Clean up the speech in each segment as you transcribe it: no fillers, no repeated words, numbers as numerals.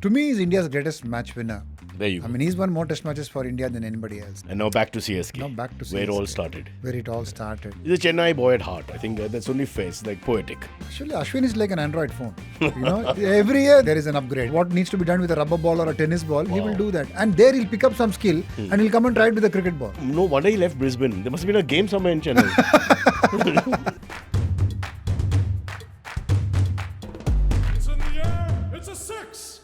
To me, he's India's greatest match winner. There you go. I mean, he's won more test matches for India than anybody else. And now back to CSK. Now back to Where it all CSK. started. Where it all started. He's a Chennai boy at heart. I think that's only fair. It's like poetic. Actually, Ashwin is like an Android phone. Every year there is an upgrade. What needs to be done with a rubber ball or a tennis ball, he will do that. And there he'll pick up some skill and he'll come and try it with a cricket ball. No wonder he left Brisbane. There must have been a game somewhere in Chennai. It's in the air. It's a six.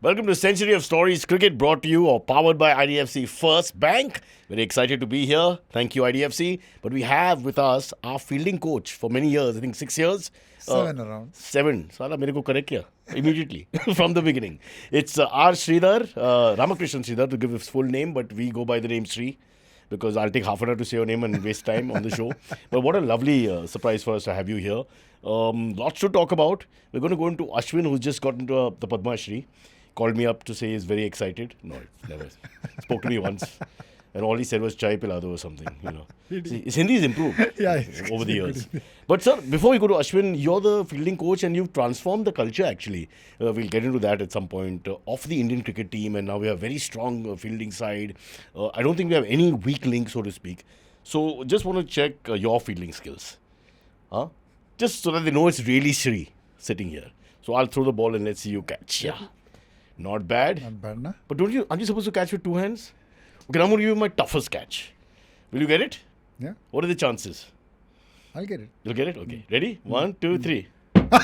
Welcome to Century of Stories Cricket, brought to you or powered by IDFC FIRST Bank. Very excited to be here. Thank you, IDFC. But we have with us our fielding coach for many years, I think 6 years. 7 around. 7. Sala, mere ko correct kiya. Immediately, from the beginning. It's R. Sridhar, Ramakrishnan Sridhar to give his full name, but we go by the name Sri because I'll take half an hour to say your name and waste time on the show. But what a lovely surprise for us to have you here. Lots to talk about. We're going to go into Ashwin, who's just got into the Padma Shri. Called me up to say he's very excited. No, never. Spoke to me once. And all he said was chai pila do or something, See, his Hindi is improved over the years. But sir, before we go to Ashwin, you're the fielding coach and you've transformed the culture actually. We'll get into that at some point of the Indian cricket team, and now we have a very strong fielding side. I don't think we have any weak link, so to speak. So just want to check your fielding skills. Just so that they know it's really Shri sitting here. So I'll throw the ball and let's see you catch. Yeah. Not bad. Not bad, na? But aren't you supposed to catch with 2 hands? Okay, now I'm going to give you my toughest catch. Will you get it? Yeah, What are the chances? I'll get it. You'll get it? Okay. Ready? 1, 2, 3. There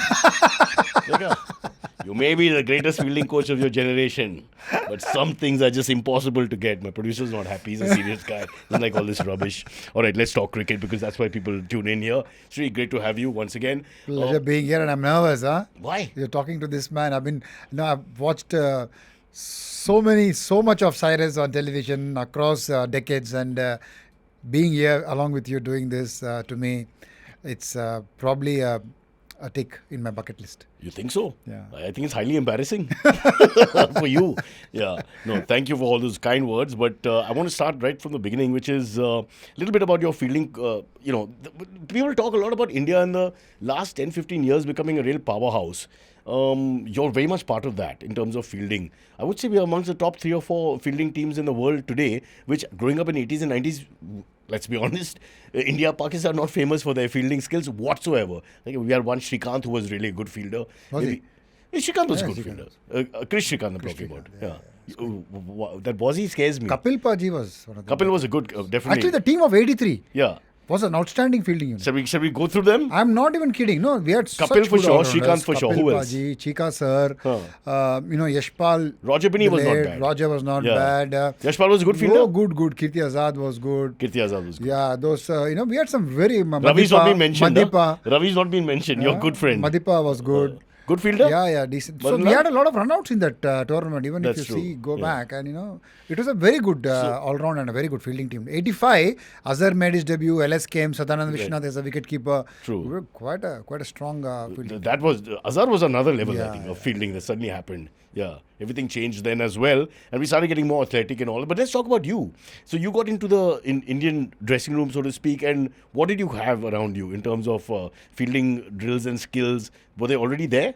you go. You may be the greatest fielding coach of your generation, but some things are just impossible to get. My producer's not happy. He's a serious guy. Doesn't like all this rubbish. All right, let's talk cricket because that's why people tune in here. It's really great to have you once again. Pleasure being here, and I'm nervous, huh? Why? You're talking to this man. I've watched so much of Cyrus on television across decades, and being here along with you doing this, to me, it's probably a tick in my bucket list. You think so? Yeah. I think it's highly embarrassing for you. Yeah. No, thank you for all those kind words. But I want to start right from the beginning, which is a little bit about your fielding. People talk a lot about India in the last 10, 15 years becoming a real powerhouse. You're very much part of that in terms of fielding. I would say we are amongst the top 3 or 4 fielding teams in the world today, which growing up in 80s and 90s, let's be honest, India, Pakistan are not famous for their fielding skills whatsoever. Like we had one Shrikant who was really a good fielder. Was he? Yeah, Shrikant was a Yeah, good Shrikant fielder. Chris Shrikant I'm talking about. Yeah. That Bozzy scares me. Kapil Paji was one of them. Kapil was a good, definitely. Actually, the team of 83 yeah. was an outstanding fielding unit. Shall we go through them? I'm not even kidding. No, we had Kapil such for good sure, all-rounders. Shrikant for sure. Kapil Who else? Paji, Chika sir, Yashpal. Roger Binney was not Delayed. bad. Roger was not Yeah. bad. Yashpal was a good fielder. Oh, good. Kirti Azad was good. Kirti Azad was good. Yeah, those, we had some very... Ravi's not been mentioned. Madipa. Ravi's not been mentioned. Your good friend. Madipa was good. Good fielder? Yeah, decent. So Badla? we had a lot of runouts in that tournament, even That's if you true. see, go Yeah. back. And, it was a very good all-round and a very good fielding team. 85, Azhar made his debut, LS came, Sadanand Vishnath as a wicketkeeper. True. We were quite a strong fielding. That was Azhar was another level, I Yeah, think, of fielding that suddenly happened. Yeah, everything changed then as well, and we started getting more athletic and all. But let's talk about you. So you got into the Indian dressing room, so to speak, and what did you have around you in terms of fielding drills and skills? Were they already there?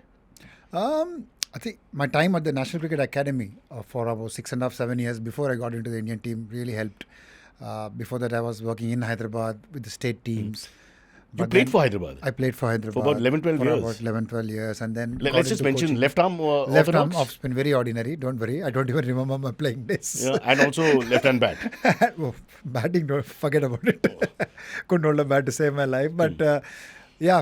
I think my time at the National Cricket Academy for about 6.5, 7 years before I got into the Indian team really helped. Before that, I was working in Hyderabad with the state teams. You played for Hyderabad. I played for Hyderabad. For about 11, 12 for years. about 11, 12 years. And then Let's just mention coaching. left arm Left arm orthodox. off spin, very ordinary. Don't worry. I don't even remember my playing days. Yeah, and also left hand bat. Oh, batting, don't forget about it. Couldn't hold a bat to save my life. But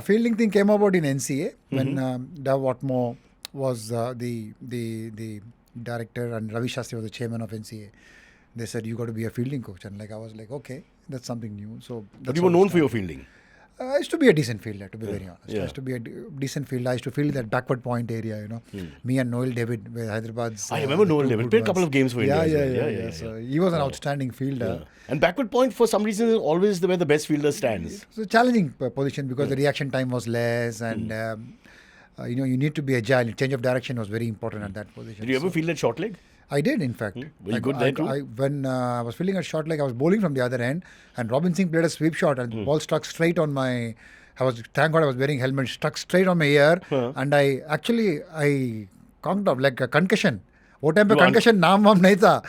fielding thing came about in NCA when Dow Watmore was the director and Ravi Shastri was the chairman of NCA. They said, you got to be a fielding coach. And I was like, okay, that's something new. So But you were known for your fielding. I used to be a decent fielder, to be very honest. Yeah. I used to be a decent fielder. I used to field that backward point area, Me and Noel David, were Hyderabad's. I remember Noel two David. good Played a couple ones. of games for India as well. Yeah. So he was an outstanding fielder. Yeah. And backward point, for some reason, is always where the best fielder stands. It was a challenging position because the reaction time was less and, you need to be agile. Change of direction was very important at that position. Did you ever field at short leg? I did, in fact. Were you good there too? When I was feeling a shot like I was bowling from the other end, and Robin Singh played a sweep shot, and the ball struck straight on my. Thank God I was wearing helmet, struck straight on my ear, and I conked off like a concussion. वो time पे concussion नाम वाम नहीं था,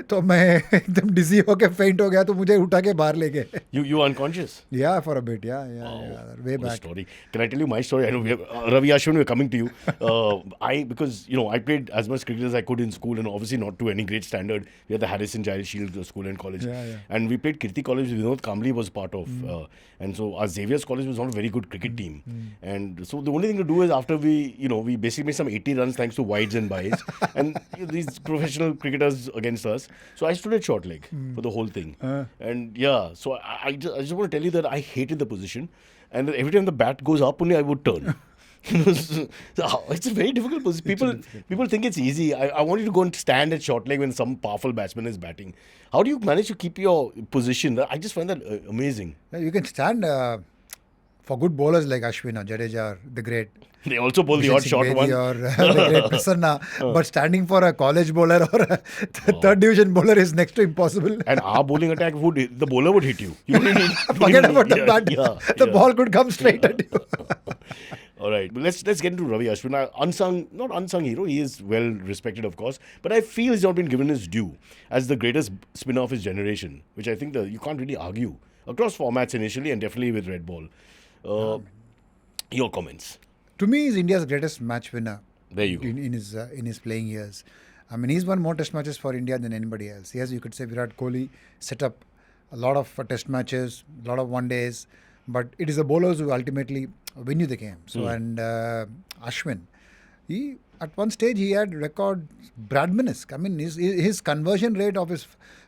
तो मैं एकदम डिजी होके फेंट हो गया, तो मुझे उठा के बाहर ले गए. You were unconscious? Yeah, for a bit. Yeah. Way back. Story. Can I tell you my story? I know Ravi Ashwin, we're coming to you. Because I played as much cricket as I could in school, and obviously not to any great standard. We had the Harrison Giles Shield School and college, and we played Kirti College. Vinod Kamli was part of, and so our Xavier's College was not a very good cricket team, and so the only thing to do is after we basically made some 80 runs thanks to wides and byes, and these professional cricketers against us. So I stood at short leg for the whole thing, and so I just want to tell you that I hated the position, and every time the bat goes up only I would turn. It's a very difficult position. People think it's easy. I want you to go and stand at short leg when some powerful batsman is batting. How do you manage to keep your position? I just find that amazing. You can stand for good bowlers like Ashwin or Jadeja or the great. They also bowl the odd short one. Or the great Prasanna. But standing for a college bowler or a third division bowler is next to impossible. And our bowling attack the bowler would hit you. Forget about the bat. The ball could come straight at you. All right, but let's get into Ravi Ashwin. Not unsung hero. He is well respected, of course, but I feel he's not been given his due as the greatest spinner of his generation, which I think you can't really argue across formats initially and definitely with red ball. Your comments. To me, he's India's greatest match winner. There you go. In his playing years. I mean, he's won more test matches for India than anybody else. Yes, you could say Virat Kohli set up a lot of test matches, a lot of one days, but it is the bowlers who ultimately win you the game. So, and Ashwin, at one stage he had record Bradman-esque. I mean, his conversion rate of his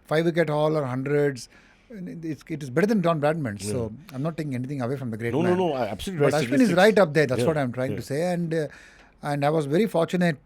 5-wicket haul or hundreds, it is better than Don Bradman's. So I'm not taking anything away from the great man. No, absolutely. But Ashwin is right up there. That's what I'm trying to say. And I was very fortunate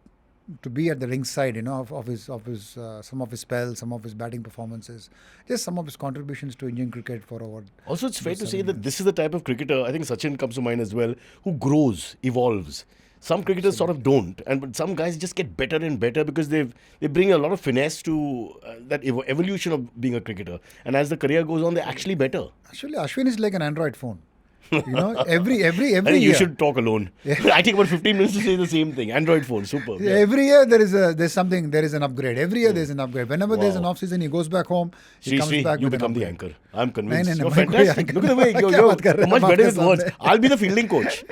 to be at the ringside, of his some of his spells, some of his batting performances, just some of his contributions to Indian cricket for over. Also, it's fair to say that this is the type of cricketer, I think Sachin comes to mind as well, who grows, evolves. Some cricketers sort of don't, but some guys just get better and better because they bring a lot of finesse to that evolution of being a cricketer. And as the career goes on, they're actually better. Actually, Ashwin is like an Android phone. Every I think year. You should talk alone. I take about 15 minutes to say the same thing. Android phone, super. Yeah. Every year there is an upgrade. Every year there is an upgrade. Whenever there is an off season, he goes back home. He comes back. You with become an the anchor. I'm convinced. No, You're fantastic. Look at the way you're much better with words. I'll be the fielding coach.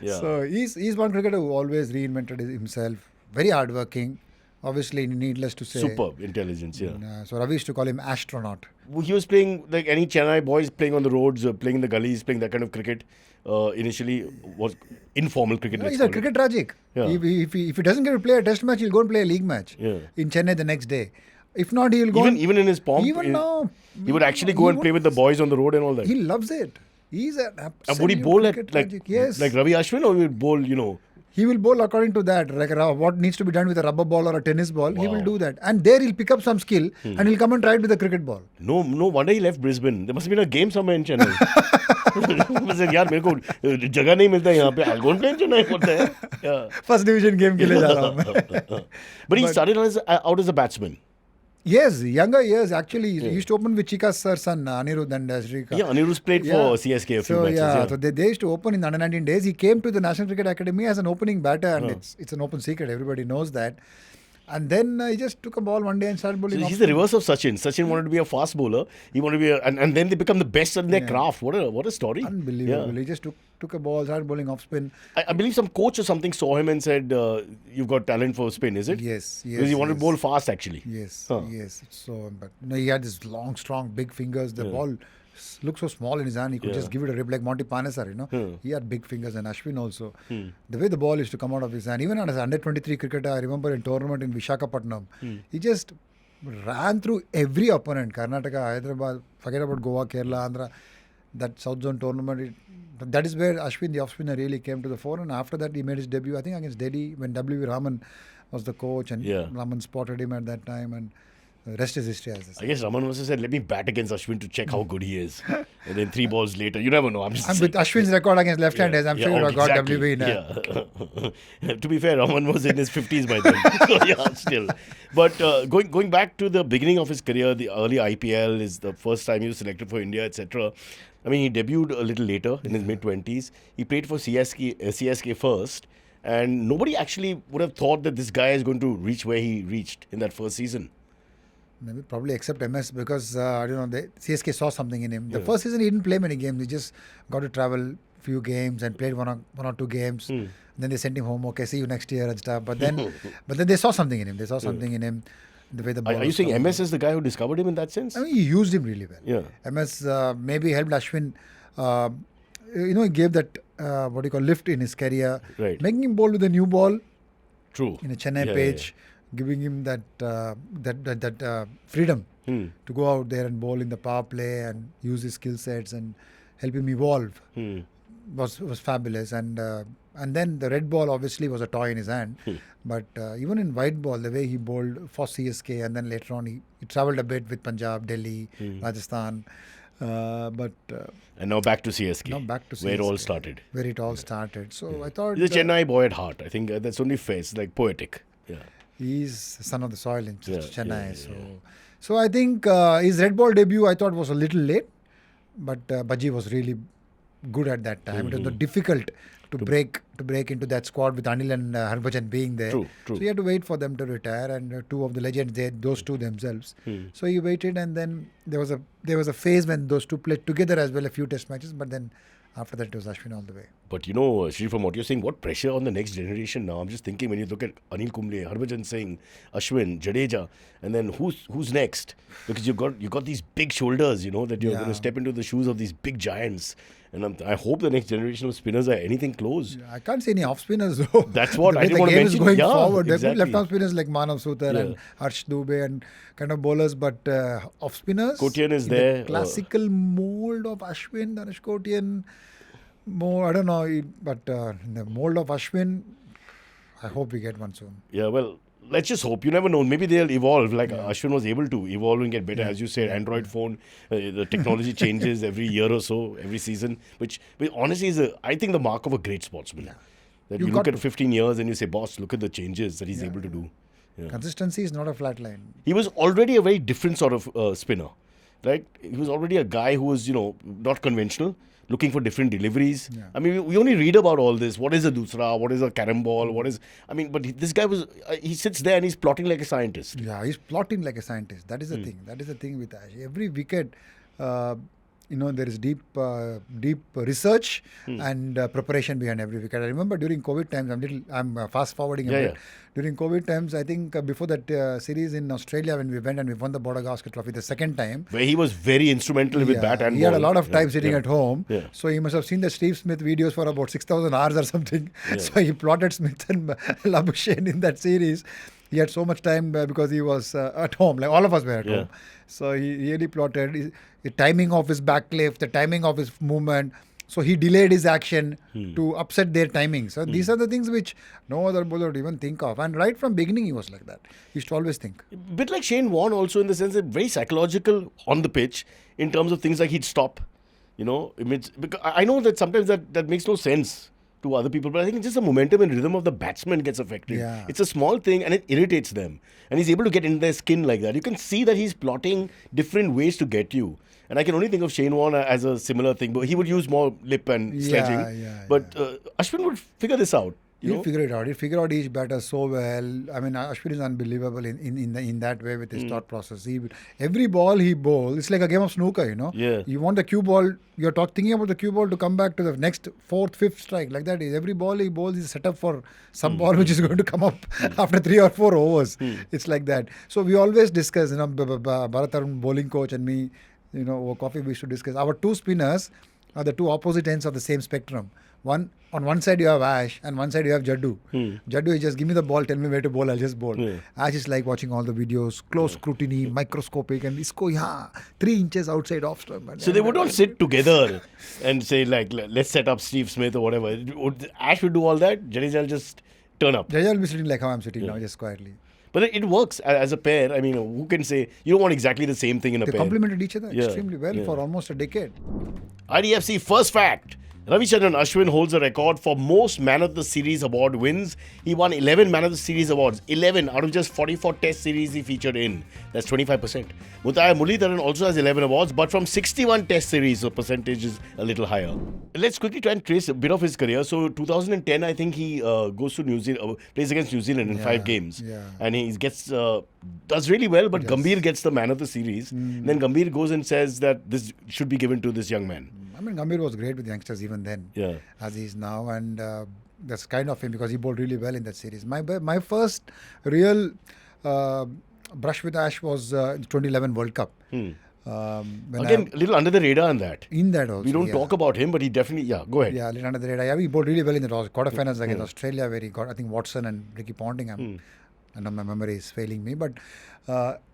So he's one cricketer who always reinvented himself. Very hardworking. Obviously, needless to say. Superb intelligence, So Ravi used to call him Ash-tronaut. He was playing like any Chennai boys, playing on the roads, playing in the gullies, playing that kind of cricket. Initially was informal cricket. He's a cricket tragic. Yeah. If he doesn't get to play a test match, he'll go and play a league match in Chennai the next day. If not, he'll go. Even in his pomp, now, he would actually go and play with the boys on the road and all that. He loves it. He's an absolute would he bowl at yes. like Ravi Ashwin, or would bowl, He will bowl according to that, like what needs to be done with a rubber ball or a tennis ball. Wow. He will do that, and there he'll pick up some skill and he'll come and try it with a cricket ball. No wonder he left Brisbane. There must have been a game somewhere in Chennai. यार मेरे को जगह नहीं मिलता यहाँ पे. I'll go and play in Chennai. What the hell? First division game के लिए जा रहा हूँ मैं. But he started out as a batsman. Yes, younger years actually. He used to open with Chika's son Anirudh and Sridhar. Yeah, Anirudh's played for CSK a few matches. So they used to open in the under 19 days. He came to the National Cricket Academy as an opening batter, and it's an open secret. Everybody knows that. And then he just took a ball one day and started bowling. So he's the reverse of Sachin. Sachin wanted to be a fast bowler. He wanted to be and then they become the best at their craft. What a story. Unbelievable. Yeah. He just took a ball, started bowling off spin. I believe some coach or something saw him and said, you've got talent for spin, is it? Yes. Because he wanted to bowl fast actually. Yes. So, but he had this long, strong, big fingers. The ball looked so small in his hand, he could just give it a rip like Monty Panesar, He had big fingers, and Ashwin also. The way the ball used to come out of his hand, even as an under 23 cricketer, I remember in tournament in Visakhapatnam, he just ran through every opponent. Karnataka, Hyderabad, forget about Goa, Kerala, Andhra, that South Zone tournament. That is where Ashwin, the off-spinner, really came to the fore, and after that he made his debut, I think against Delhi, when W.V. Raman was the coach, and Raman spotted him at that time, and Rest is history, as I I say. guess Raman also said, let me bat against Ashwin to check how good he is. And then 3 balls later, you never know. I'm just And saying. with Ashwin's record against left-handers, I'm sure he would have got exactly. WB in Yeah. To be fair, Raman was in his 50s by then. So, yeah, still. But going back to the beginning of his career, the early IPL is the first time he was selected for India, etc. I mean, he debuted a little later in his mid-20s. He played for CSK first. And nobody actually would have thought that this guy is going to reach where he reached in that first season. Maybe probably except MS because I don't know, CSK saw something in him. The first season he didn't play many games. He just got to travel few games and played one or two games. Then they sent him home. Okay, see you next year and stuff. But then they saw something in him. They saw something in him. The way the ball Are you was saying coming. MS is the guy who discovered him in that sense? I mean, he used him really well. Yeah. MS maybe helped Ashwin. He gave that lift in his career, Right. making him bowl with a new ball True. in a Chennai Yeah, pitch, giving him that freedom Hmm. to go out there and bowl in the power play and use his skill sets and help him evolve was fabulous. And then the red ball obviously was a toy in his hand. But even in white ball, the way he bowled for CSK and then later on he travelled a bit with Punjab, Delhi, Rajasthan. And now back to CSK. Now back to Where it all CSK, started. Where it all started. So I thought He's a Chennai boy at heart. I think that's only fair. It's like poetic. Yeah. he's the son of the soil in Yeah, Chennai. yeah, So I think his red ball debut I thought was a little late, but Baji was really good at that time. It was not difficult to break into that squad with Anil and Harbhajan being there. True. So he had to wait for them to retire, and two of the legends, those two themselves. So he waited, and then there was a phase when those two played together as well, a few test matches, but then after that it was Ashwin all the way. But Shri, from what you're saying, what pressure on the next generation now? I'm just thinking when you look at Anil Kumble, Harbhajan Singh, Ashwin, Jadeja, and then who's next? Because you got these big shoulders, that you're going to step into the shoes of these big giants. And I hope the next generation of spinners are anything close. I can't see any off spinners though. That's what the I way didn't the want to game is mention. going Yeah, forward. There are exactly. good left arm spinners like Manav Sutar and Harsh Dubey and kind of bowlers, but off spinners. Kotian is in there. The classical mold of Ashwin, Danish Kotian. More, I don't know, but in the mold of Ashwin, I hope we get one soon. Yeah, well, let's just hope. You never know. Maybe they'll evolve. Like Ashwin was able to evolve and get better. As you said, Android phone, the technology changes every year or so, every season, which honestly is, I think, the mark of a great sportsman. That you look at 15 years and you say, boss, look at the changes that he's able to do. Yeah. Consistency is not a flat line. He was already a very different sort of spinner. Right? He was already a guy who was, not conventional, looking for different deliveries. Yeah. I mean, we only read about all this. What is a dusra? What is a carom ball? But this guy he sits there and he's plotting like a scientist. Yeah, he's plotting like a scientist. That is the thing. That is the thing with Ash. Every wicket, there is deep research and preparation behind every wicket. I remember during COVID times, I'm fast forwarding a bit. Yeah. During COVID times, I think before that series in Australia when we went and we won the Border Gavaskar Trophy the second time. Where he was very instrumental with bat and he ball. had a lot of time sitting at home. Yeah. So he must have seen the Steve Smith videos for about 6,000 hours or something. So he plotted Smith and Labuschagne in that series. He had so much time because he was at home, like all of us were at home. So he really plotted the timing of his backlift, the timing of his movement. So he delayed his action to upset their timing. So these are the things which no other bowler would even think of. And right from beginning, he was like that. He used to always think. A bit like Shane Warne also in the sense that very psychological on the pitch in terms of things like he'd stop. Because I know that sometimes that makes no sense to other people, but I think just the momentum and rhythm of the batsman gets affected. Yeah. It's a small thing and it irritates them. And he's able to get into their skin like that. You can see that he's plotting different ways to get you. And I can only think of Shane Warne as a similar thing, but he would use more lip and sledging. But Ashwin would figure this out. He'll figure it out. He'll figure out each batter so well. I mean, Ashwin is unbelievable in that way with his thought process. Every ball he bowls, it's like a game of snooker, Yeah. You want the cue ball, you're thinking about the cue ball to come back to the next fourth, fifth strike. Like that. Every ball he bowls is set up for some ball which is going to come up after 3 or 4 overs. It's like that. So we always discuss, Bharat Arun, bowling coach, and me, over coffee we should discuss. Our two spinners are the two opposite ends of the same spectrum. On one side you have Ash and one side you have Jaddu. Jaddu is just give me the ball, tell me where to bowl, I'll just bowl. Ash is like watching all the videos, close scrutiny, microscopic, and isko 3 inches outside off stump. So they would not sit together and say like, let's set up Steve Smith or whatever. Ash would do all that. Jadeja will just turn up. Jadeja will be sitting like how I'm sitting now, just quietly. But it works as a pair. I mean, who can say you don't want exactly the same thing in a They pair? complemented each other Yeah, extremely well yeah. for almost a decade. IDFC first fact. Ravichandran Ashwin holds a record for most Man of the Series award wins. He won 11 Man of the Series awards. 11 out of just 44 test series he featured in. That's 25%. Muralitharan also has 11 awards, but from 61 test series, the percentage is a little higher. Let's quickly try and trace a bit of his career. So 2010, I think he goes to New Zealand, plays against New Zealand in 5 games. Yeah. And he gets does really well, but Gambhir gets the Man of the Series. Then Gambhir goes and says that this should be given to this young man. I mean, Gambhir was great with youngsters even then, as he is now, and that's kind of him because he bowled really well in that series. My first real brush with Ash was 2011 World Cup. Again, a little under the radar on that. In that also, We don't talk about him, but he definitely, go ahead. Yeah, a little under the radar. Yeah, he bowled really well in the quarterfinals against Australia, where he got, I think, Watson and Ricky Ponting. I know my memory is failing me, but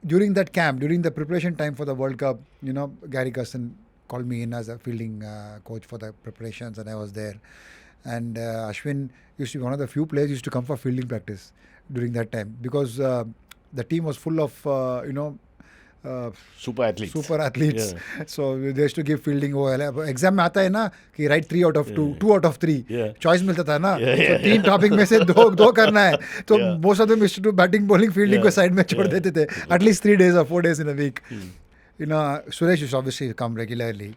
during that camp, during the preparation time for the World Cup, Gary Cusson called me in as a fielding coach for the preparations, and I was there. And Ashwin used to be one of the few players used to come for fielding practice during that time because the team was full of super athletes. Yeah. So they used to give fielding. Exam में आता है ना कि write 3 out of 2, 2 out of 3. Choice मिलता था ना. So 3 topic में से दो करना है. So most of them used to do batting, bowling, fielding को side में छोड़ देते थे. At least 3 days or 4 days in a week. Suresh used to obviously come regularly.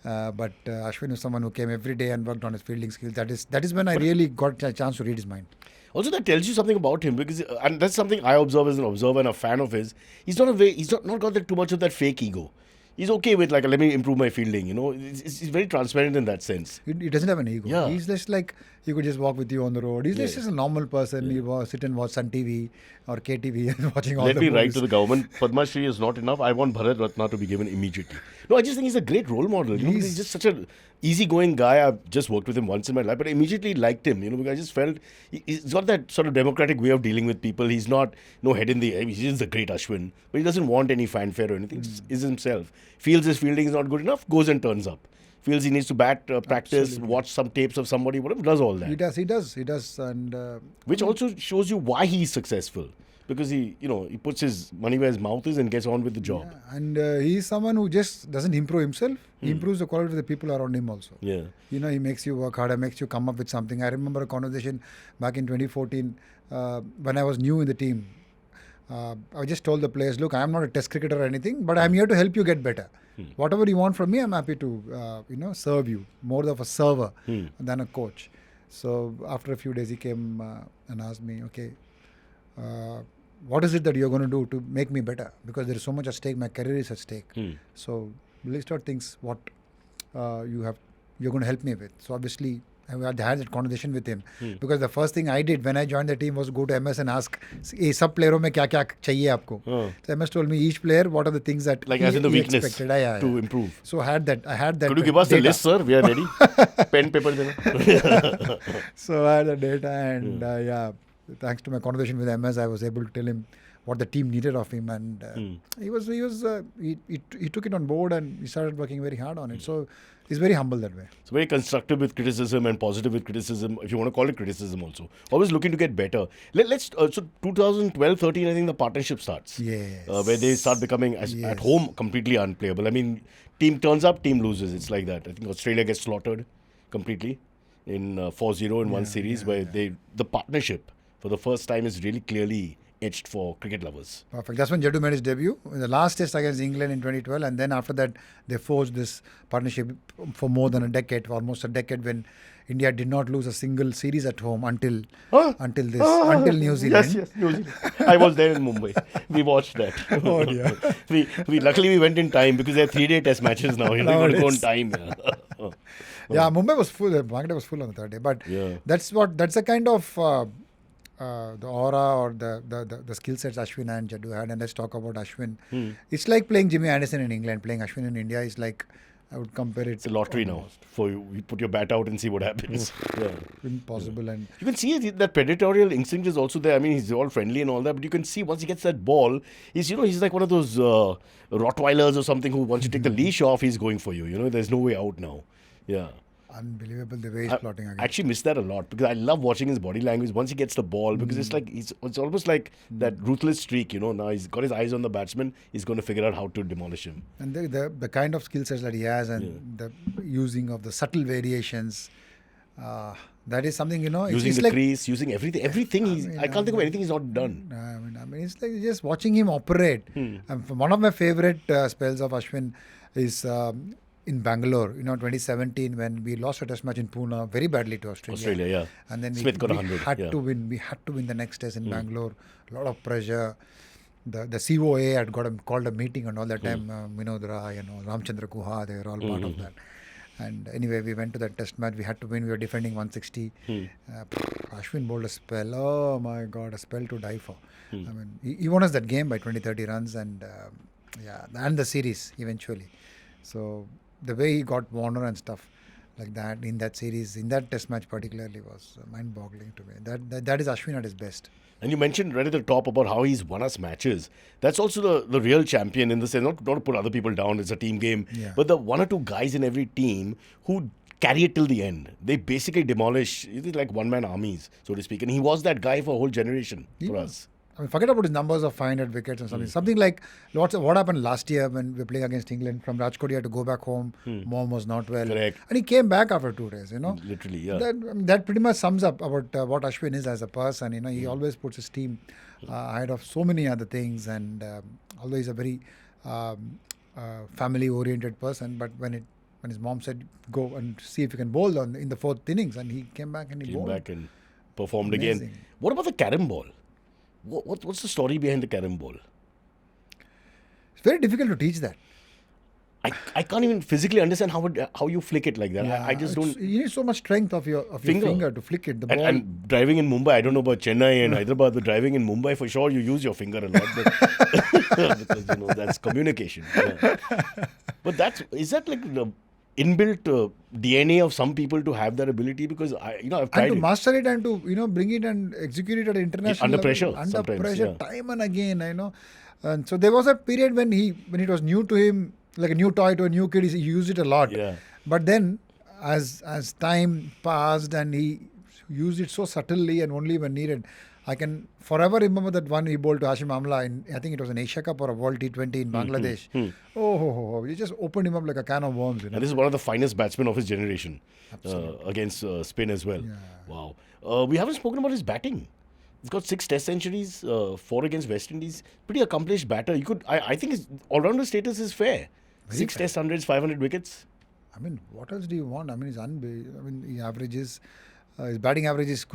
But Ashwin was someone who came every day and worked on his fielding skills. That is when I really got a chance to read his mind. Also, that tells you something about him because, and that's something I observe as an observer and a fan of his. He's not got that too much of that fake ego. He's okay with let me improve my fielding. He's very transparent in that sense. He doesn't have an ego. Yeah. He's just like he could just walk with you on the road. He's just a normal person. He sit and watch Sun TV or KTV and watching all Let the me movies. write to the government. Padma Shri is not enough. I want Bharat Ratna to be given immediately. No, I just think he's a great role model. He's just such an easygoing guy. I've just worked with him once in my life, but I immediately liked him. Because I just felt he's got that sort of democratic way of dealing with people. He's not no head in the air. He's the great Ashwin, but he doesn't want any fanfare or anything. He's himself. Feels his fielding is not good enough, goes and turns up. Feels he needs to bat, practice, watch some tapes of somebody, whatever, does all that. He does. And which also shows you why he's successful. Because he puts his money where his mouth is and gets on with the job. Yeah, and he's someone who just doesn't improve himself. He improves the quality of the people around him also. Yeah. He makes you work harder, makes you come up with something. I remember a conversation back in 2014 when I was new in the team. I just told the players, look, I'm not a test cricketer or anything, but I'm here to help you get better. Whatever you want from me, I'm happy to, serve you. More of a server than a coach. So after a few days, he came and asked me, okay, what is it that you're going to do to make me better? Because there is so much at stake. My career is at stake. So list out things what you're going to help me with. So obviously, I had that conversation with him because the first thing I did when I joined the team was go to MS and ask, सब प्लेयरों में क्या क्या चाहिए आपको? So MS told me each player what are the things that as in the weakness expected. to improve. So I had that. Could you give us the list, sir? We are ready. Pen, paper, dena. So I had the data and thanks to my conversation with MS, I was able to tell him what the team needed of him, and he took it on board and he started working very hard on it. So he's very humble that way. It's very constructive with criticism and positive with criticism, if you want to call it criticism also. Always looking to get better. Let's so 2012-13, I think the partnership starts. Yes. Where they start becoming at home completely unplayable. I mean, team turns up, team loses. It's like that. I think Australia gets slaughtered completely in 4-0 in one series where the partnership for the first time is really clearly etched for cricket lovers. Perfect. That's when Jadeja made his debut in the last test against England in 2012, and then after that they forged this partnership for more than a decade, almost a decade, when India did not lose a single series at home until New Zealand. Yes, New Zealand. I was there in Mumbai. We watched that. Oh dear. we luckily we went in time because there are 3-day test matches now. You got to go on time. Yeah, Mumbai was full. Bangalore was full on the third day, but that's a kind of the aura or the skill sets Ashwin and Jadeja had. And let's talk about Ashwin. It's like playing Jimmy Anderson in England. Playing Ashwin in India is like, I would compare it. It's a lottery almost. Now. For you put your bat out and see what happens. Impossible. And you can see that predatorial instinct is also there. I mean, he's all friendly and all that, but you can see once he gets that ball, he's like one of those Rottweilers or something who once you take the leash off, he's going for you. There's no way out now. Yeah. Unbelievable the way he's plotting again. I actually miss that a lot because I love watching his body language once he gets the ball because it's almost like that ruthless streak, Now he's got his eyes on the batsman. He's going to figure out how to demolish him. And the kind of skill sets that he has and the using of the subtle variations, that is something, Using it's the like, crease, using everything. I can't think of anything he's not done. I mean, it's like just watching him operate. And one of my favorite spells of Ashwin is in Bangalore, 2017 when we lost a test match in Pune very badly to Australia. Yeah. And then Smith got 100. had to win. We had to win the next test in Bangalore. A lot of pressure. The COA had called a meeting and all that time. Vinod Rai and all, Ramchandra Guha, they were all part of that. And anyway, we went to that test match. We had to win. We were defending 160. Ashwin bowled a spell. Oh my God, a spell to die for. I mean, he won us that game by 20-30 runs and the series eventually. So the way he got Warner and stuff like that in that series, in that test match particularly, was mind-boggling to me. That is Ashwin at his best. And you mentioned right at the top about how he's won us matches. That's also the real champion in the sense, not to put other people down, it's a team game, but the one or two guys in every team who carry it till the end. They basically demolish, it's like one-man armies, so to speak. And he was that guy for a whole generation for us. I mean, forget about his numbers of 500 wickets and something. Something like what happened last year when we were playing against England. From Rajkot, he had to go back home. Mom was not well. Correct. And he came back after 2 days, Literally, yeah. That pretty much sums up about what Ashwin is as a person. He always puts his team ahead of so many other things. And although he's a very family-oriented person, but when his mom said, go and see if you can bowl in the 4th innings, and he came back and he bowled. Came back and performed Amazing. again. What about the carom ball? What's the story behind the carom ball? It's very difficult to teach that. I can't even physically understand how you flick it like that. I just don't. You need so much strength of your finger to flick it. The ball. And driving in Mumbai, I don't know about Chennai and Hyderabad, but driving in Mumbai for sure, you use your finger a lot. But because that's communication. Yeah. But is that like the inbuilt DNA of some people to have that ability? Because I've tried and to master it and to bring it and execute it at international under level, pressure. under pressure, time and again. And so there was a period when it was new to him, like a new toy to a new kid. He used it a lot. Yeah. But then, as time passed and he used it so subtly and only when needed, I can forever remember that one he bowled to Hashim Amla I think it was an Asia Cup or a World T20 in Bangladesh. He just opened him up like a can of worms. And this is one of the finest batsmen of his generation against spin as well. Yeah. Wow. We haven't spoken about his batting. He's got 6 test centuries, 4 against West Indies. Pretty accomplished batter. I think his all-rounder status is fair. Very 6 fair. test hundreds, 500 wickets. I mean, what else do you want? I mean, he averages, his batting average is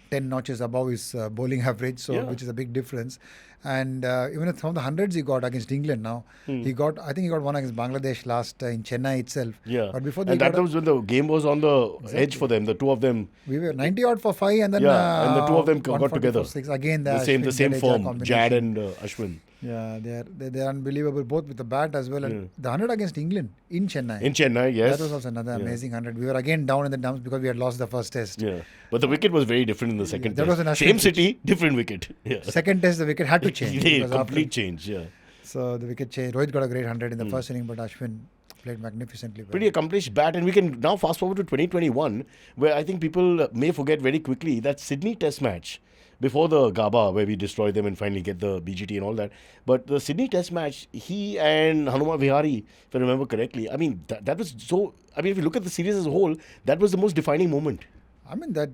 10 notches above his bowling average, which is a big difference. And even at some of the hundreds he got against England now, I think he got one against Bangladesh last in Chennai itself. Yeah. But before that was when the game was on the edge for them, the two of them. We were 90 odd for 5 and then and the two of them got together. 6. Again, the same Jadeja form, Jad and Ashwin. Yeah, they're unbelievable, both with the bat as well. And the 100 against England in Chennai. In Chennai, yes. That was also another amazing 100. We were again down in the dumps because we had lost the first test. Yeah, but the wicket was very different in the second that test. was an Same city, different wicket. Yeah. Second test, the wicket had to change. Complete change, yeah. So the wicket changed. Rohit got a great 100 in the first inning, but Ashwin played magnificently well. Pretty accomplished bat, and we can now fast forward to 2021, where I think people may forget very quickly that Sydney Test match before the Gaba, where we destroy them and finally get the BGT and all that. But the Sydney Test match, he and Hanuma Vihari, if I remember correctly, I mean, that was so. I mean, if you look at the series as a whole, that was the most defining moment. I mean, that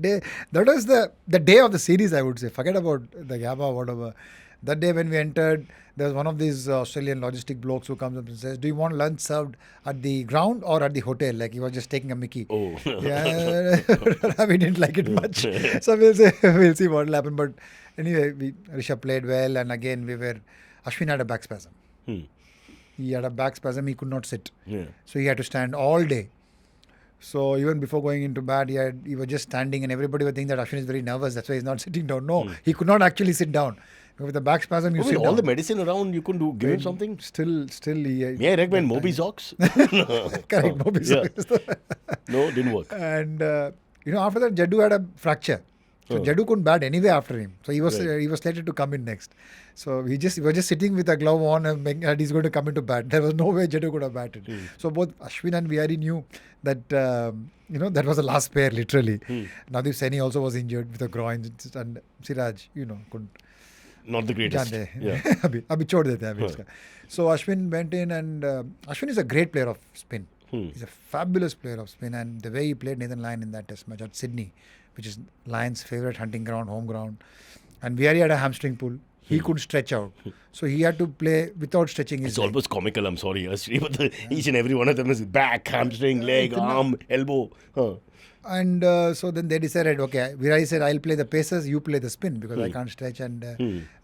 day, that was the day of the series, I would say. Forget about the Gaba, whatever. That day when we entered, there was one of these Australian logistic blokes who comes up and says, do you want lunch served at the ground or at the hotel? Like he was just taking a mickey. Oh. Yeah, we didn't like it much. So we'll see what will happen. But anyway, Rishabh played well. And again, Ashwin had a back spasm. He had a back spasm. He could not sit. Yeah. So he had to stand all day. So even before going into bat, he was just standing and everybody would think that Ashwin is very nervous. That's why he's not sitting down. No, he could not actually sit down. With the back spasm, you sit all down. the medicine around, you couldn't give him something? Still May I recommend Mobizox? Correct, Mobizox. No, didn't work. And, after that, Jaddu had a fracture. So Jadu couldn't bat anyway after him. So he was slated to come in next. So he was just sitting with a glove on and he's going to come into bat. There was no way Jadu could have batted. So both Ashwin and Vihari knew that that was the last pair literally. Nadeep Saini also was injured with a groin and Siraj couldn't. Not the greatest. Yeah. Abhi chhod dete hain abhi. So Ashwin went in and Ashwin is a great player of spin. He's a fabulous player of spin, and the way he played Nathan Lyon in that test match at Sydney, which is Lyon's favourite hunting ground, home ground. And Vihari had a hamstring pull. He couldn't stretch out. So he had to play without stretching his leg. Almost comical, I'm sorry. But each and every one of them is back, hamstring, leg, arm, elbow. And so then they decided, okay, Vihari said, I'll play the paces, you play the spin because I can't stretch. And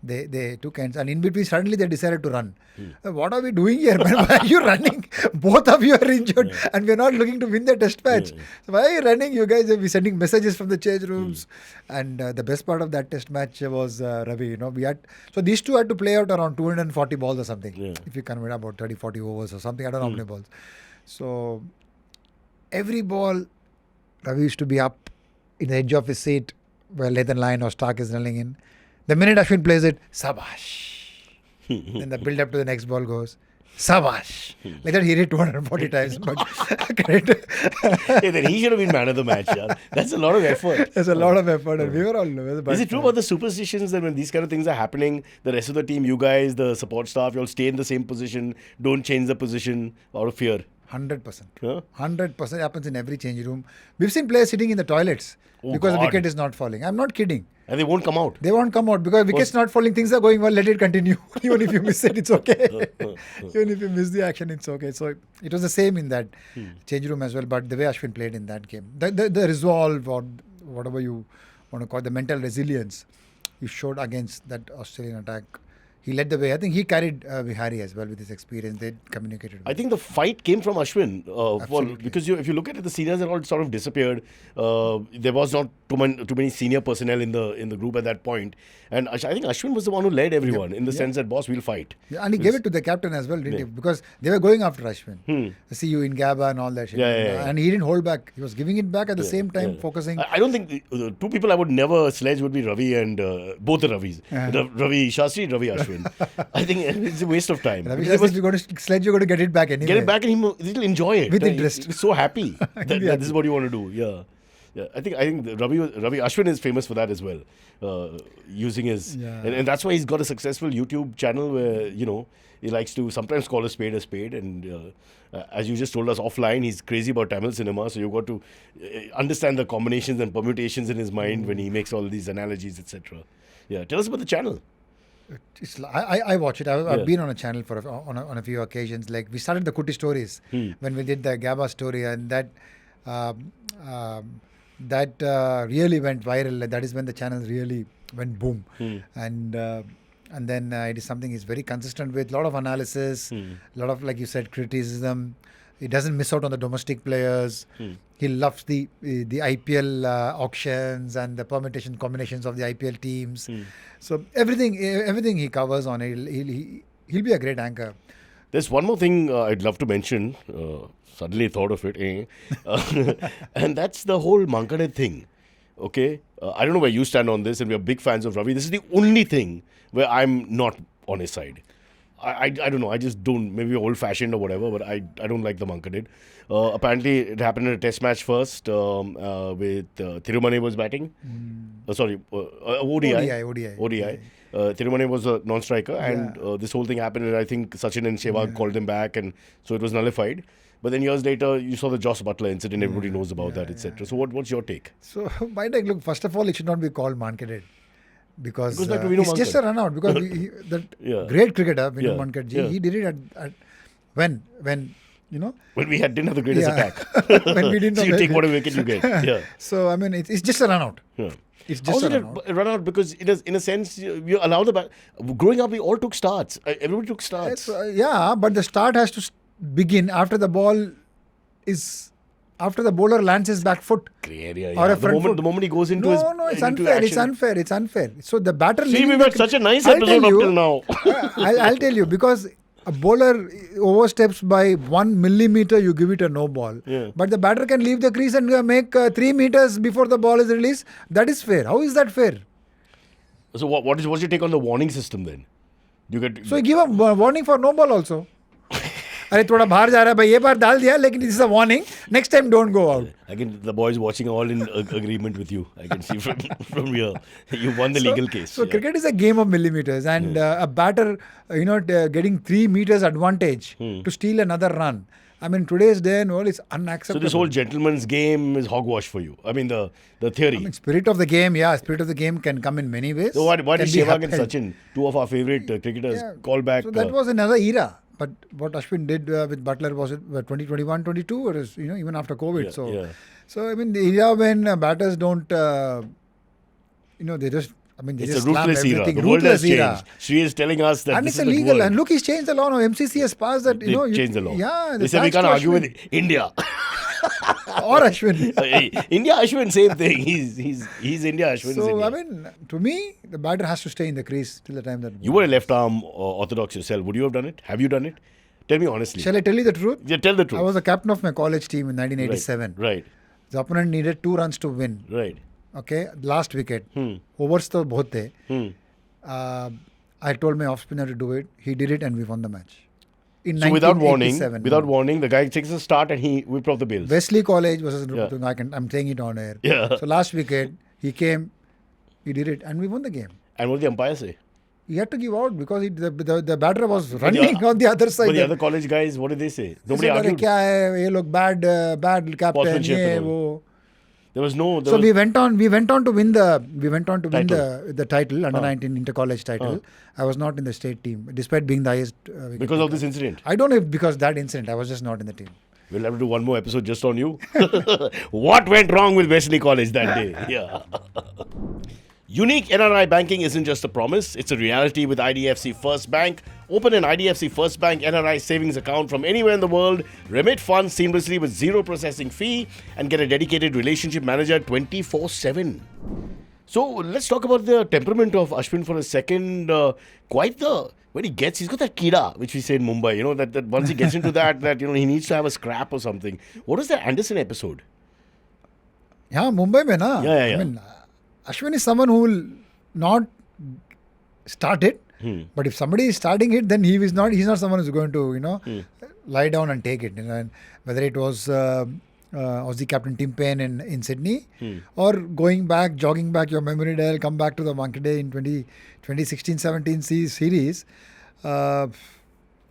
they took ends. And in between, suddenly they decided to run. What are we doing here, man? Why are you running? Both of you are injured and we're not looking to win the test match. So why are you running? You guys will be sending messages from the change rooms. And the best part of that test match was Ravi. So these two had to play out around 240 balls or something. If you convert about 30, 40 overs or something. I don't know how many balls. So every ball, Ravi used to be up in the edge of his seat while Nathan Lyon or Stark is running in. The minute Ashwin plays it, Sabash. Then the build up to the next ball goes, Sabash. Like that he hit 240 times. But then he should have been man of the match. Yeah. That's a lot of effort. There's a lot of effort. And we were all... Is it true about the superstitions that when these kind of things are happening, the rest of the team, you guys, the support staff, you all stay in the same position, don't change the position out of fear? 100%. Huh? 100% happens in every change room. We've seen players sitting in the toilets because the wicket is not falling. I'm not kidding. And they won't come out. They won't come out because wicket's not falling. Things are going well. Let it continue. Even if you miss it, it's okay. Even if you miss the action, it's okay. So it was the same in that change room as well. But the way Ashwin played in that game, the resolve or whatever you want to call it, the mental resilience he showed against that Australian attack. He led the way. I think he carried Vihari as well with his experience. They communicated well. I think the fight came from Ashwin. Because if you look at it, the seniors had all sort of disappeared. There was not too many senior personnel in the group at that point. And I think Ashwin was the one who led everyone in the sense that, boss, we'll fight. Yeah, and he gave it to the captain as well, didn't he? Because they were going after Ashwin. See you in Gabba and all that shit. And he didn't hold back. He was giving it back at the same time, focusing. I don't think the two people I would never sledge would be Ravi and both the Ravis. Ravi Shastri and Ravi Ashwin. I think it's a waste of time. Ravi Shastri, if you're going to sledge, you're going to get it back anyway. Get it back and he'll enjoy it. With interest. He's so happy that this is what you want to do. Yeah. I think Ravi Ashwin is famous for that as well. Using his... And that's why he's got a successful YouTube channel where, he likes to sometimes call a spade. And as you just told us offline, he's crazy about Tamil cinema. So you've got to understand the combinations and permutations in his mind when he makes all these analogies, etc. Yeah. Tell us about the channel. I watch it. I've been on a channel on a few occasions. Like we started the Kuti stories when we did the Gabba story, and that really went viral. That is when the channel really went boom. And then it is something he's very consistent with. A lot of analysis, a lot of, like you said, criticism. He doesn't miss out on the domestic players. He loves the IPL auctions and the permutation combinations of the IPL teams. So everything he covers on it, he'll be a great anchor. There's one more thing I'd love to mention. Suddenly thought of it, and that's the whole Mankade thing. Okay, I don't know where you stand on this, and we're big fans of Ravi. This is the only thing where I'm not on his side. I don't know. I just don't. Maybe old-fashioned or whatever, but I don't like the Mankade. Apparently, it happened in a test match first with Thirumane was batting. ODI. Thirumane was a non-striker, and this whole thing happened. And I think Sachin and Sehwag called him back, and so it was nullified. But then years later, you saw the Joss Butler incident. Everybody knows about that, etc. So what's your take? So my take, look, first of all, it should not be called Mankade. Because it's just a run out. Because great cricketer, Vinu Mankad, he did it at when when we didn't have the greatest attack. When we didn't so you take whatever wicket you get. Yeah. So I mean, it's just a run out. Yeah. It's just a run out because it is, in a sense, you allow the growing up, we all took starts. Everybody took starts. But the start has to begin after the ball is. After the bowler lands his back foot or a front foot. The moment he goes into it's unfair. It's unfair. So the batter... See, we've had such a nice episode up till now. I'll tell you, because a bowler oversteps by 1 millimeter, you give it a no ball. Yeah. But the batter can leave the crease and make 3 meters before the ball is released. That is fair. How is that fair? So what's your take on the warning system then? You get So you give a warning for no ball also. अरे थोड़ा बाहर जा रहा है भाई ये बार डाल दिया लेकिन this is a warning. Next time don't go out. Again, the boys watching are all in agreement with you. I can see from here. You won the legal case. So cricket is a game of millimeters, and a batter, getting 3 meters advantage to steal another run. I mean, today's day and world is unacceptable. So this whole gentleman's game is hogwash for you. I mean, the theory. I mean, spirit of the game, spirit of the game can come in many ways. So why did Can be Sehwag and upheld. Sachin, two of our favorite cricketers, call back? So that was another era. But what Ashwin did with Butler was it 2021, 22, or is, even after COVID. Yeah. So I mean, the era when batters don't, they just. I mean, they It's just a ruthless slam era. everything. The world has Ruthless era. changed. Shri is telling us that And this it's is the illegal. world. And look, he's changed the law now. MCC has passed that. They changed the law. Yeah, They said we can't argue with India. or Ashwin. India Ashwin, same thing. He's India Ashwin. So I mean, to me, the batter has to stay in the crease till the time that. You were a left arm orthodox yourself. Would you have done it? Have you done it? Tell me honestly. Shall I tell you the truth? Yeah, tell the truth. I was the captain of my college team in 1987. Right. The opponent needed 2 runs to win. Right. Okay, last wicket. Overs to bahut the. I told my off spinner to do it. He did it, and we won the match. In So without warning, 1987. the guy takes a start and he whipped off the bails. Wesley College versus Yeah. I'm saying it on air. Yeah. So last wicket, he came, he did it, and we won the game. And what did the umpire say? He had to give out because the batter was running on the other side. But the other college guys, what did they say? Nobody He said, argued. "Kya hai? Ye log bad captain. Sportsmanship Ye, and all. wo." There was no. So we went on to win the title under 19 inter college title. I was not in the state team despite being the highest. Because of this incident. I don't know if because that incident I was just not in the team. We'll have to do one more episode just on you. What went wrong with Wesley College that day? Yeah. Unique NRI banking isn't just a promise, it's a reality with IDFC FIRST Bank. Open an IDFC FIRST Bank NRI savings account from anywhere in the world, remit funds seamlessly with zero processing fee, and get a dedicated relationship manager 24/7. So let's talk about the temperament of Ashwin for a second. When he's got that kida, which we say in Mumbai, that once he gets into that he needs to have a scrap or something. What was the Anderson episode? Yeah, Mumbai mein na. Yeah. I mean, Ashwin is someone who will not start it, but if somebody is starting it, then he's not someone who's going to, lie down and take it. And whether it was Aussie captain Tim Payne in Sydney, or jogging back your memory dial, come back to the Wankhede in 2016-17 series,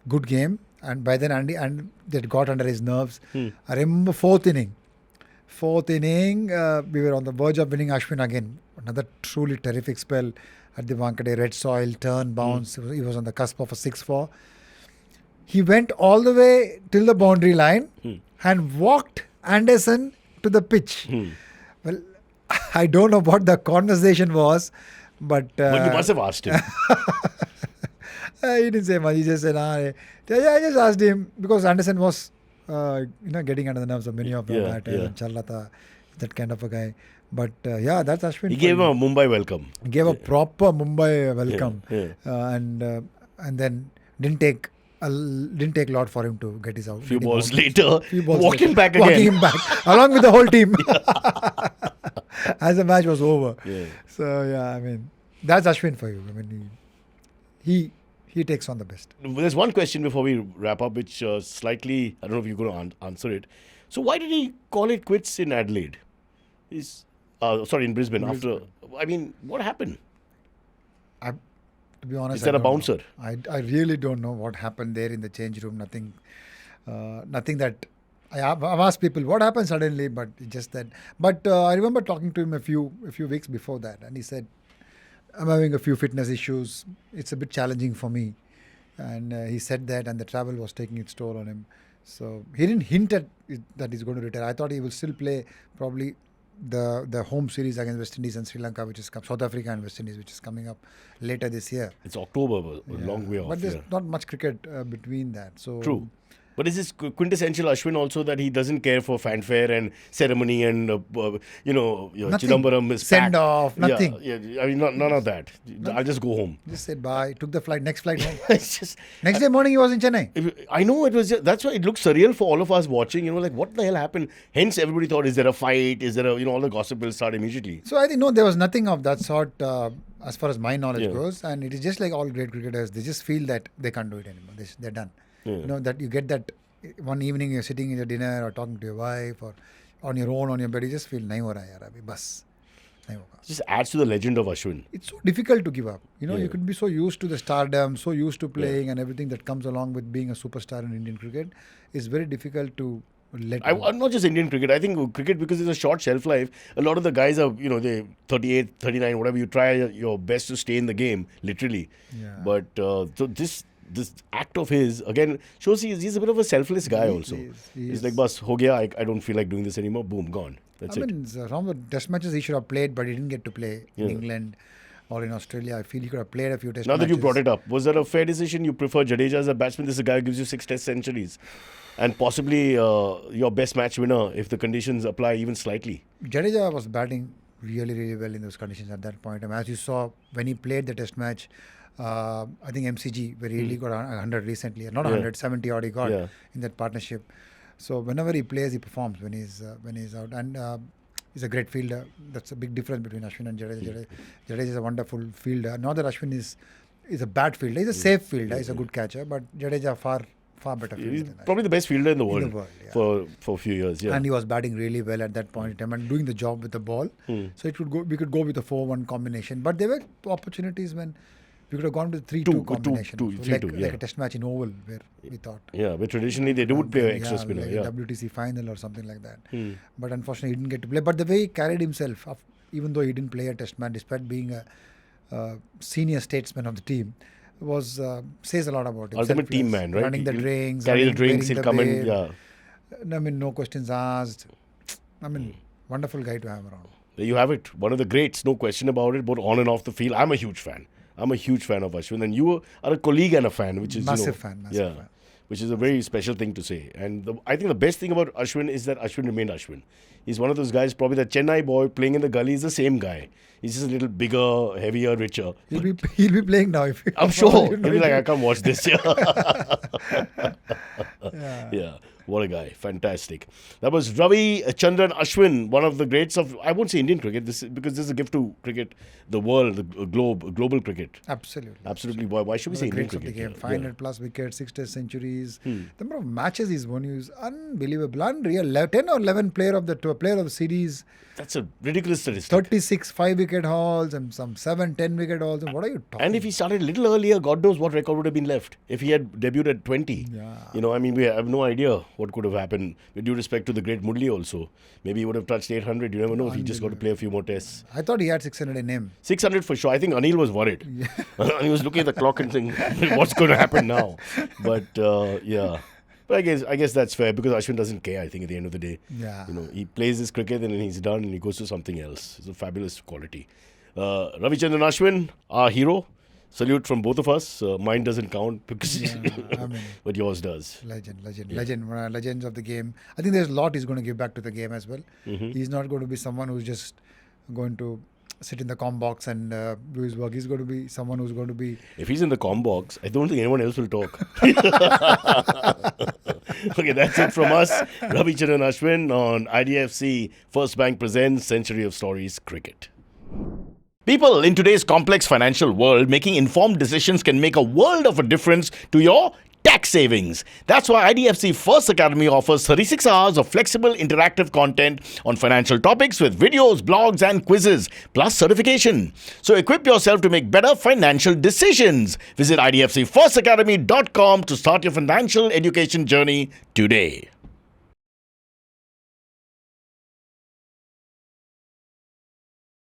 good game. And by then, and that got under his nerves. I remember fourth inning, we were on the verge of winning Ashwin again. Another truly terrific spell at the Wankhede. Red soil, turn, bounce. He was on the cusp of a 6-4. He went all the way till the boundary line and walked Anderson to the pitch. Well, I don't know what the conversation was, but You must have asked him. he didn't say much. He just said, I just asked him because Anderson was getting under the nerves of many of them. That kind of a guy. But that's Ashwin. He gave him a Mumbai welcome. He gave a proper Mumbai welcome. And then didn't take a lot for him to get his out. Few balls later, walking later, back walking again. him back along with the whole team as the match was over. Yeah. So I mean, that's Ashwin for you. I mean, he takes on the best. There's one question before we wrap up, which slightly, I don't know if you're going to answer it. So why did he call it quits in Adelaide? In Brisbane. After, what happened? To be honest, Is that a bouncer? I really don't know what happened there in the change room. Nothing that I've asked people what happened suddenly, but just that. But I remember talking to him a few weeks before that, and he said, "I'm having a few fitness issues. It's a bit challenging for me," and he said that, and the travel was taking its toll on him. So he didn't hint at that he's going to retire. I thought he will still play probably the home series against West Indies and Sri Lanka, which is South Africa and West Indies, which is coming up later this year. It's October, a long way off. But there's not much cricket between that. So True. But is this quintessential Ashwin also that he doesn't care for fanfare and ceremony and, Nothing. Chidambaram is Send packed. off, nothing. Yeah, I mean, none of that. I'll just go home. Just said bye, took the flight, next flight home. It's just, Next day morning he was in Chennai. I know it was. That's why it looked surreal for all of us watching. Like what the hell happened? Hence, everybody thought, is there a fight? Is there all the gossip will start immediately. So I think no, there was nothing of that sort as far as my knowledge goes, and it is just like all great cricketers. They just feel that they can't do it anymore. They're done. Yeah. That you get that one evening you're sitting in your dinner or talking to your wife or on your own on your bed, you just feel nahi ho raha yaar abhi bas. Nahi hoga. It just adds to the legend of Ashwin. It's so difficult to give up. You could be so used to the stardom, so used to playing and everything that comes along with being a superstar in Indian cricket. It's very difficult to let go. Not just Indian cricket. I think cricket, because it's a short shelf life, a lot of the guys are, they 38, 39, whatever. You try your best to stay in the game, literally. Yeah. But so this act of his, again, shows he's a bit of a selfless guy also. He's like, bas, ho gaya, I don't feel like doing this anymore. Boom, gone. That's it. I mean, some of the test matches he should have played, but he didn't get to play in England or in Australia. I feel he could have played a few test Now matches. that you brought it up, was that a fair decision? You prefer Jadeja as a batsman? This is a guy who gives you 6 test centuries. And possibly your best match winner if the conditions apply even slightly. Jadeja was batting really, really well in those conditions at that point. And as you saw, when he played the test match, I think MCG, where he really got 100 recently. Not 100, 70 odd he got in that partnership. So whenever he plays, he performs when he's out. And he's a great fielder. That's a big difference between Ashwin and Jadeja. Jadeja is a wonderful fielder. Not that Ashwin is a bad fielder. He's a safe fielder. He's a good catcher. But Jadeja far better fielder He's than Ashwin. probably the best fielder in the world, for a few years. Yeah. And he was batting really well at that point in time and doing the job with the ball. So we could go with a 4-1 combination. But there were opportunities when we could have gone with 3-2 combination. Like a test match in Oval where we thought. Yeah, but traditionally they would play extra spinner. Like a WTC final or something like that. But unfortunately he didn't get to play. But the way he carried himself, even though he didn't play a test match, despite being a senior statesman of the team, says a lot about him. Ultimate team man, right? Running the drinks. Carry the drinks, he'll come in. I mean, no questions asked. I mean, wonderful guy to have around. There you have it. One of the greats, no question about it, both on and off the field. I'm a huge fan of Ashwin. And you are a colleague and a fan, which is, massive fan. Which is a very special thing to say. And I think the best thing about Ashwin is that Ashwin remained Ashwin. He's one of those guys, probably the Chennai boy playing in the gully is the same guy. He's just a little bigger, heavier, richer. He'll be playing now. I'm sure. He'll be like, I can't watch this. Yeah. What a guy. Fantastic. That was Ravichandran Ashwin, one of the greats of, I won't say Indian cricket, because this is a gift to cricket, the world, the global cricket. Absolutely. Why should we say Indian greats of cricket? the game. 500 plus wickets, 6 test centuries. The number of matches he's won is unbelievable. Unreal. 10 or 11 player of the series. That's a ridiculous statistic. 36 5-wicket hauls and some 7-10 wicket hauls. And what are you talking? And if he started a little earlier, God knows what record would have been left. If he had debuted at 20. Yeah. I mean, we have no idea what could have happened. With due respect to the great Murli also. Maybe he would have touched 800. You never know if he just got to play a few more tests. I thought he had 600 in him. 600 for sure. I think Anil was worried. He was looking at the clock and thinking, what's going to happen now? But yeah. But I guess that's fair because Ashwin doesn't care, I think, at the end of the day. Yeah. He plays his cricket and then he's done and he goes to something else. It's a fabulous quality. Ravichandran Ashwin, our hero. Salute from both of us. Mine doesn't count because, but yours does. Legend. Legends of the game. I think there's a lot he's going to give back to the game as well. He's not going to be someone who's just going to sit in the comm box and do his work. He's going to be someone who's going to be... If he's in the comm box, I don't think anyone else will talk. Okay, that's it from us. Ravichandran Ashwin on IDFC FIRST Bank presents Century of Stories Cricket. People, in today's complex financial world, making informed decisions can make a world of a difference to your tax savings. That's why IDFC FIRST Academy offers 36 hours of flexible interactive content on financial topics with videos, blogs and quizzes, plus certification. So equip yourself to make better financial decisions. Visit idfcfirstacademy.com to start your financial education journey today.